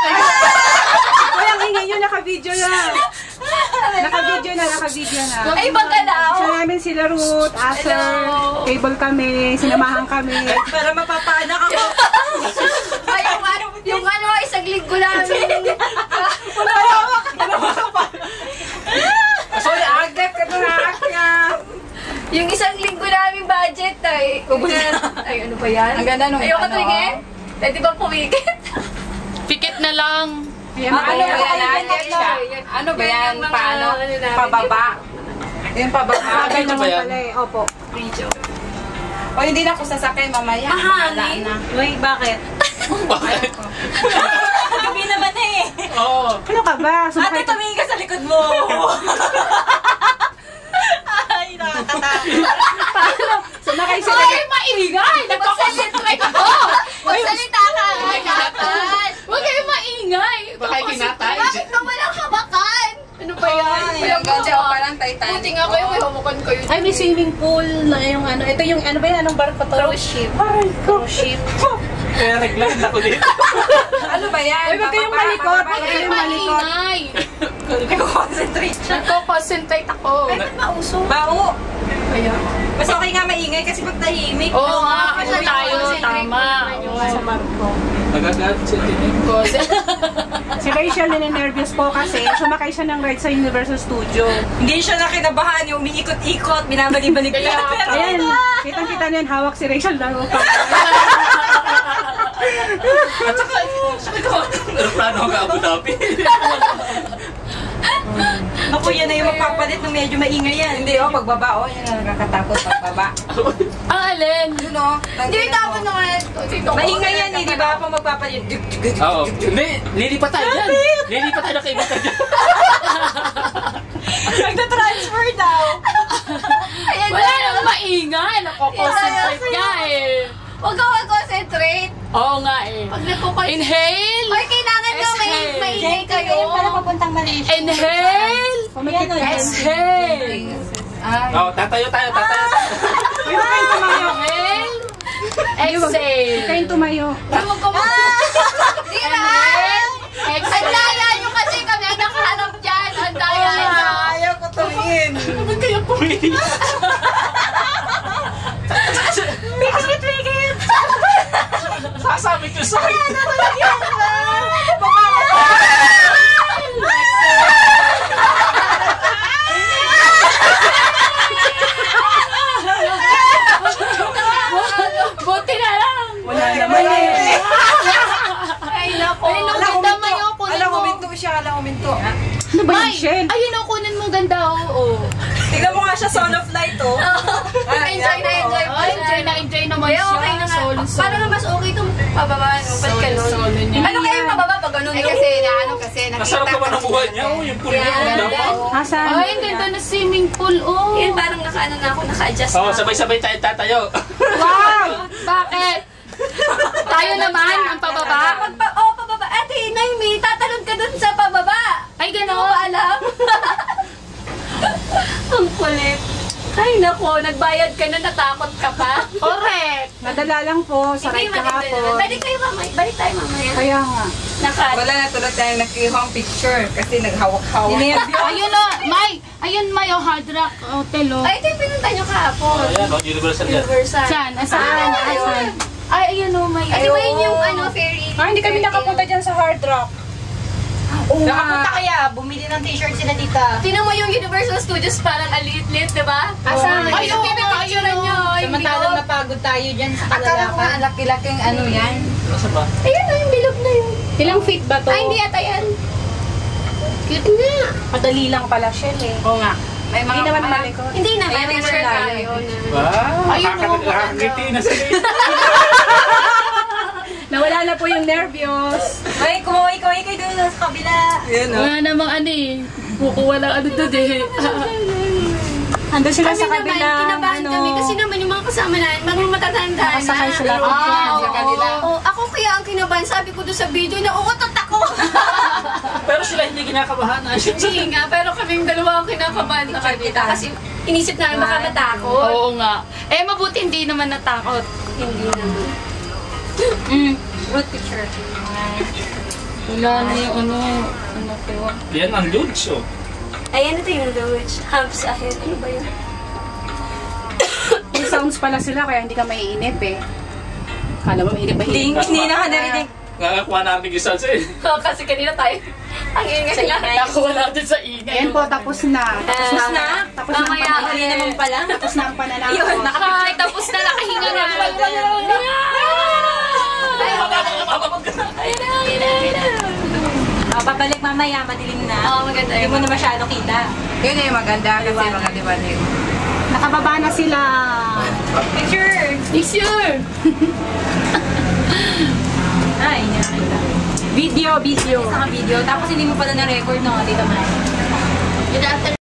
Ay, ang ingay nyo, naka-video na. Naka-video na. Ay, magkalaw. Gusto namin sila Ruth, Acer, table kami, sinamahan kami. Para mapapaanak ako. Ay, yung ano, isang linggo namin. Sorry, Agnes, ka na. Yung isang linggo namin budget ay... Ay, ano ba yan? Ang ganda nung Ayoko ano. tingin. Pwede ba pumikit? Pikit na lang. Ayan, Ano ba yan? Ano ba yan? Paano? Pababa? Yung pababa. Bagay Video ba naman yan? pala eh. Opo. Video. O hindi na ako sasakay mamaya. Mahangin. Wait, bakit? Bakit? Gabi naman eh. Oo. Ano ka ba? Sumakay ka. tumingin ka sa likod mo. Ay, nakakatakot. Sumakay sila. Ay, maingay! Nagpakonsentrate ako! Magsalita ka! Huwag kayo maingay! Baka kinatay. Bakit ba walang habakan? Ano ba yan? Yung gadya ko parang Titanic. Buti nga kayo, may habakan kayo. Ay, may swimming pool na yung ano. Ito yung ano ba yan? Anong barko to? Cruise ship. Cruise ship. Kaya reglan ako dito. Ano ba yan? Ay, wag kayong malikot. Wag kayong malikot. Maingay! Concentrate siya. Nagko-concentrate ako. Ay, ba't mauso? Bao. Kaya? Mas okay nga maingay kasi pag tahimik. Oo nga, kasi tayo, tama. Sa barko. Nagagat siya tinig. Si Rachel nininervyos po kasi sumakay siya ng ride sa Universal Studio. Hindi siya nakinabahan yung umiikot-ikot, binabalik-balik Kaya, Pero Ayan, kitang-kita niyan, hawak si Rachel lang. At saka, sabi ko, aeroplano ka Abu Dhabi. naku, yan na yung magpapalit ng medyo maingay yan. Hindi, pagbaba, yan ang nakakatakot, pagbaba. Ang alin? Yun o. Hindi, tapos naman. Maingay yan, di ba? Pag magpapalit. Oo. Hindi, lilipat tayo dyan. Lilipat tayo na kaibigan dyan. Nagta-transfer daw. Wala nang maingay. Nako-concentrate ka eh. Huwag ka mag-concentrate. Oo nga eh. Pag nagpo-concentrate. Inhale. Hoy, kailangan nyo maingay kayo. papuntang Malaysia. Inhale. Exhale. Oo, tatayo tayo. Uy, huwag kayong tumayo. Inhale. Huwag Exhale. kayong tumayo. Huwag ka Di ba? Ang daya nyo kasi kami ang nakaharap dyan. Ang daya nyo. Ayaw ko tumingin. Ba't kaya pumilis? Pikit! Sasabi ko sa'yo. Buti na lang. Wala naman eh. Ay, nako. Ay, ganda may kunin Alam, mo. huminto siya. Ano ba May, yung Shell? ayun o, kunin mo ganda, oo. Tignan mo nga siya, son of light, oh. Enjoy na enjoy pa siya. Enjoy naman siya. Okay na nga. Para nga mas okay itong pababa, no? Ba't ganun? Ano kayo yung pababa pag ganun? Eh kasi, kasi Masarap ka ba ng buhay niya? Oh, yung pool niya. Ang dapat. Asan? Ay, ang ganda na swimming pool, oh. Yan, parang naka-ano na ako, naka-adjust Oo, sabay-sabay tayo tatayo. Wow! Bakit? Tayo naman, ang pababa. Pababa. Ate, Naimi, tatalon ka dun sa pababa. Ay, Hindi gano'n. mo ba alam? Ang kulit. Ay, nako, nagbayad ka na, natakot ka pa. Correct. Nadala lang po sa ride kahapon. Balik kayo mamaya. Balik tayo mamaya. Kaya nga. Wala na tulad tayong nagkihong picture kasi naghawak-hawak. Ayun o, ayun May, o Hard Rock Hotel, o. Ay, ito yung pinunta nyo kahapon. Ayan, Universal yan. Universal. Saan? Asan? Ayun. Ay, ayun o, May. Ay, yun yung ano, ferry. Hindi kami nakapunta dyan sa Hard Rock. Nakapunta kaya, bumili ng t-shirt sila tita. Tingnan mo yung Universal Studios, parang aliit-liit, di ba? Asan? Ay, yung pinipicturean nyo. Samantalang napagod tayo dyan sa kalalakan. Akala ko nga, laki-laking ano yan. Nasaan ba? Ayun o, yung bilog na yun. Ilang feet ba to? Ay, hindi ata yan. Cute nga. Madali lang pala Shell eh. Oo nga. May Hindi naman malikot. Hindi na, May may picture picture tayo. tayo na. Wow, Ayun, oh, nakakangiti na sila. Nawala na po yung nervyos. Ay, kumuwi kayo doon sa kabila. Yan Wala namang ano eh. Kukuha lang ano doon eh. Ando sila Kami sa naman, kabila. kinabahan kami kasi naman yung mga kasama namin, mga matatanda na. Nakasakay sila rin Oo, sa kanila. oo. Ako kaya ang kinabahan, sabi ko doon sa video na uutot ako. Pero sila hindi kinakabahan. Hindi nga, pero kaming dalawa ang kinakabahan na kanila kasi inisip namin baka matakot. Oo nga. Eh, mabuti hindi naman natakot. Hindi naman. Good picture. Wala na yung ano ko. Yan ang ludes, oh. Ayan, ito yung Luge. Hubs ahead. Ano ba yun? May sounds pala sila kaya hindi ka maiinip eh. Kala mo mainip ba Hindi na ka narinig. Nakakuha namin yung salsa eh. Kasi kanina tayo. Ang ingay na. Nakuha natin sa ingay. Ayan po, tapos na. Tapos na? Tapos na ang Mamaya pananakit. kanina naman pala. Tapos na ang pananakit. Yun, nakapicture. Tapos na, nakahinga na. Babalik mamaya, madilim na. Oo, maganda Hindi yun. mo na masyado kita. Yun na yung maganda kasi mga liwanag. Nakababa na sila. Picture! Picture! Ay, nakita. Video. Sa video. Tapos hindi mo pala na-record, no? Dito man. Yun after